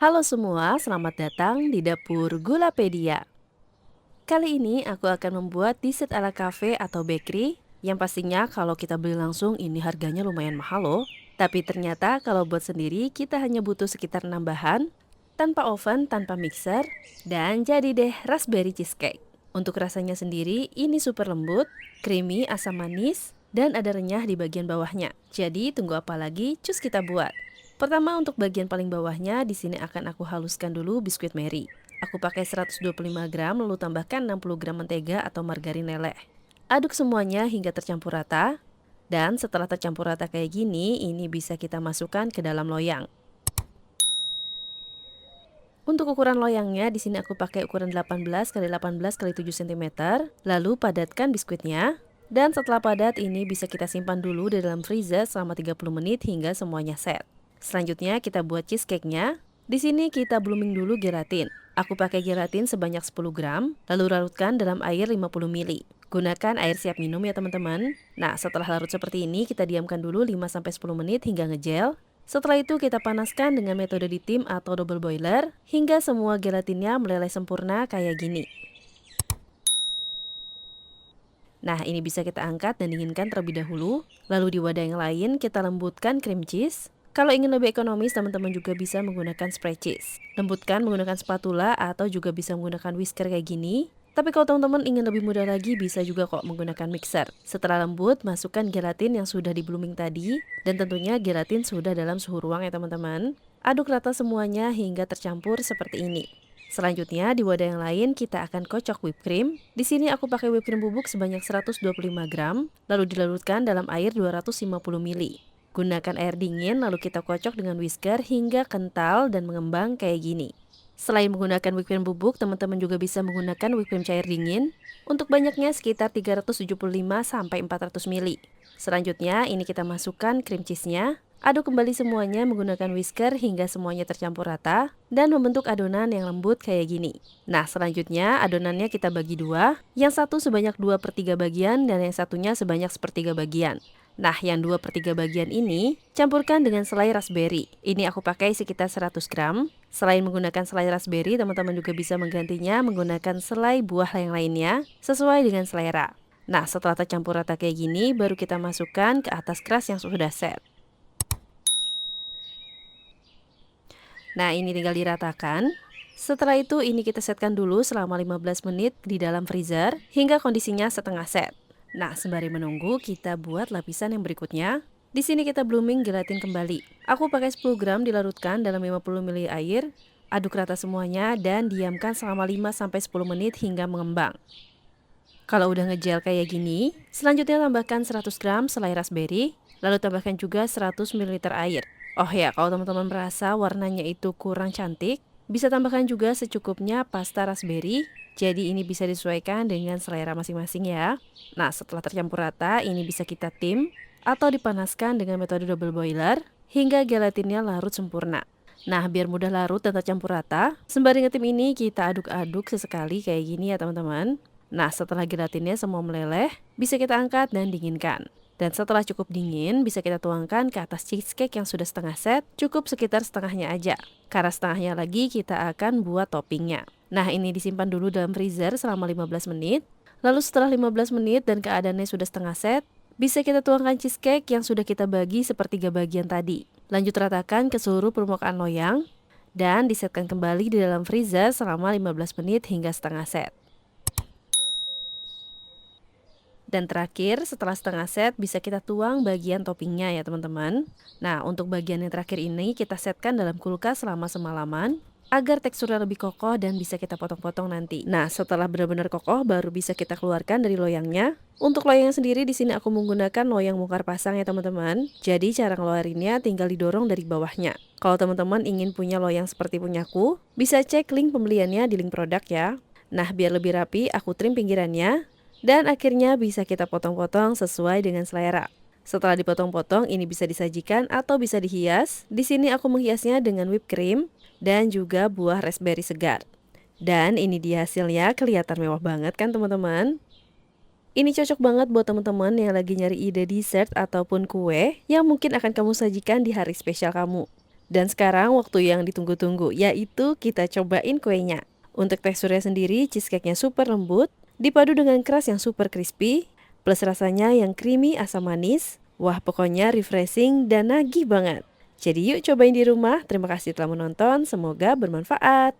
Halo semua, selamat datang di Dapur Gulapedia. Kali ini aku akan membuat dessert ala cafe atau bakery yang pastinya kalau kita beli langsung ini harganya lumayan mahal loh. Tapi ternyata kalau buat sendiri kita hanya butuh sekitar 6 bahan, tanpa oven, tanpa mixer, dan jadi deh raspberry cheesecake. Untuk rasanya sendiri ini super lembut, creamy, asam manis, dan ada renyah di bagian bawahnya. Jadi tunggu apa lagi, cus kita buat. Pertama untuk bagian paling bawahnya, di sini akan aku haluskan dulu biskuit Mary. Aku pakai 125 gram lalu tambahkan 60 gram mentega atau margarin leleh. Aduk semuanya hingga tercampur rata. Dan setelah tercampur rata kayak gini, ini bisa kita masukkan ke dalam loyang. Untuk ukuran loyangnya, di sini aku pakai ukuran 18 kali 18 kali 7 cm. Lalu padatkan biskuitnya. Dan setelah padat, ini bisa kita simpan dulu di dalam freezer selama 30 menit hingga semuanya set. Selanjutnya kita buat cheesecake-nya. Di sini kita blooming dulu gelatin. Aku pakai gelatin sebanyak 10 gram, lalu larutkan dalam air 50 ml. Gunakan air siap minum ya teman-teman. Nah, setelah larut seperti ini, kita diamkan dulu 5-10 menit hingga ngegel. Setelah itu kita panaskan dengan metode ditim atau double boiler hingga semua gelatinnya meleleh sempurna kayak gini. Nah, ini bisa kita angkat dan dinginkan terlebih dahulu. Lalu di wadah yang lain kita lembutkan cream cheese. Kalau ingin lebih ekonomis, teman-teman juga bisa menggunakan spray cheese. Lembutkan menggunakan spatula atau juga bisa menggunakan whisker kayak gini. Tapi kalau teman-teman ingin lebih mudah lagi, bisa juga kok menggunakan mixer. Setelah lembut, masukkan gelatin yang sudah di blooming tadi. Dan tentunya gelatin sudah dalam suhu ruang ya teman-teman. Aduk rata semuanya hingga tercampur seperti ini. Selanjutnya di wadah yang lain kita akan kocok whipped cream. Di sini aku pakai whipped cream bubuk sebanyak 125 gram, lalu dilarutkan dalam air 250 ml. Gunakan air dingin lalu kita kocok dengan whisker hingga kental dan mengembang kayak gini. Selain menggunakan whipped cream bubuk, teman-teman juga bisa menggunakan whipped cream cair dingin. Untuk banyaknya sekitar 375 sampai 400 ml. Selanjutnya ini kita masukkan cream cheese-nya. Aduk kembali semuanya menggunakan whisker hingga semuanya tercampur rata dan membentuk adonan yang lembut kayak gini. Nah, selanjutnya adonannya kita bagi dua, yang satu sebanyak 2/3 bagian dan yang satunya sebanyak 1/3 bagian. Nah, yang 2/3 bagian ini campurkan dengan selai raspberry. Ini aku pakai sekitar 100 gram. Selain menggunakan selai raspberry, teman-teman juga bisa menggantinya menggunakan selai buah yang lainnya sesuai dengan selera. Nah, setelah tercampur rata kayak gini, baru kita masukkan ke atas keras yang sudah set. Nah, ini tinggal diratakan. Setelah itu ini kita setkan dulu selama 15 menit di dalam freezer hingga kondisinya setengah set. Nah, sembari menunggu kita buat lapisan yang berikutnya. Di sini kita blooming gelatin kembali. Aku pakai 10 gram dilarutkan dalam 50 ml air. Aduk rata semuanya dan diamkan selama 5-10 menit hingga mengembang. Kalau udah ngegel kayak gini, selanjutnya tambahkan 100 gram selai raspberry, lalu tambahkan juga 100 ml air. Oh ya, kalau teman-teman merasa warnanya itu kurang cantik, bisa tambahkan juga secukupnya pasta raspberry. Jadi ini bisa disesuaikan dengan selera masing-masing ya. Nah, setelah tercampur rata, ini bisa kita tim atau dipanaskan dengan metode double boiler hingga gelatinnya larut sempurna. Nah, biar mudah larut dan tercampur rata, sembari ngetim ini kita aduk-aduk sesekali kayak gini ya teman-teman. Nah, setelah gelatinnya semua meleleh, bisa kita angkat dan dinginkan. Dan setelah cukup dingin, bisa kita tuangkan ke atas cheesecake yang sudah setengah set, cukup sekitar setengahnya aja. Karena setengahnya lagi kita akan buat toppingnya. Nah, ini disimpan dulu dalam freezer selama 15 menit. Lalu setelah 15 menit dan keadaannya sudah setengah set, bisa kita tuangkan cheesecake yang sudah kita bagi sepertiga bagian tadi. Lanjut ratakan ke seluruh permukaan loyang, dan disetkan kembali di dalam freezer selama 15 menit hingga setengah set. Dan terakhir, setelah setengah set, bisa kita tuang bagian toppingnya ya teman-teman. Nah, untuk bagian yang terakhir ini kita setkan dalam kulkas selama semalaman agar teksturnya lebih kokoh dan bisa kita potong-potong nanti. Nah, setelah benar-benar kokoh, baru bisa kita keluarkan dari loyangnya. Untuk loyangnya sendiri, di sini aku menggunakan loyang bongkar pasang ya teman-teman. Jadi cara ngeluarinnya tinggal didorong dari bawahnya. Kalau teman-teman ingin punya loyang seperti punyaku, bisa cek link pembeliannya di link produk ya. Nah, biar lebih rapi, aku trim pinggirannya. Dan akhirnya bisa kita potong-potong sesuai dengan selera. Setelah dipotong-potong, ini bisa disajikan atau bisa dihias. Di sini aku menghiasnya dengan whipped cream dan juga buah raspberry segar. Dan ini dia hasilnya, kelihatan mewah banget kan teman-teman? Ini cocok banget buat teman-teman yang lagi nyari ide dessert ataupun kue yang mungkin akan kamu sajikan di hari spesial kamu. Dan sekarang waktu yang ditunggu-tunggu, yaitu kita cobain kuenya. Untuk teksturnya sendiri, cheesecake-nya super lembut, dipadu dengan keras yang super crispy, plus rasanya yang creamy asam manis. Wah, pokoknya refreshing dan nagih banget. Jadi yuk cobain di rumah. Terima kasih telah menonton, semoga bermanfaat.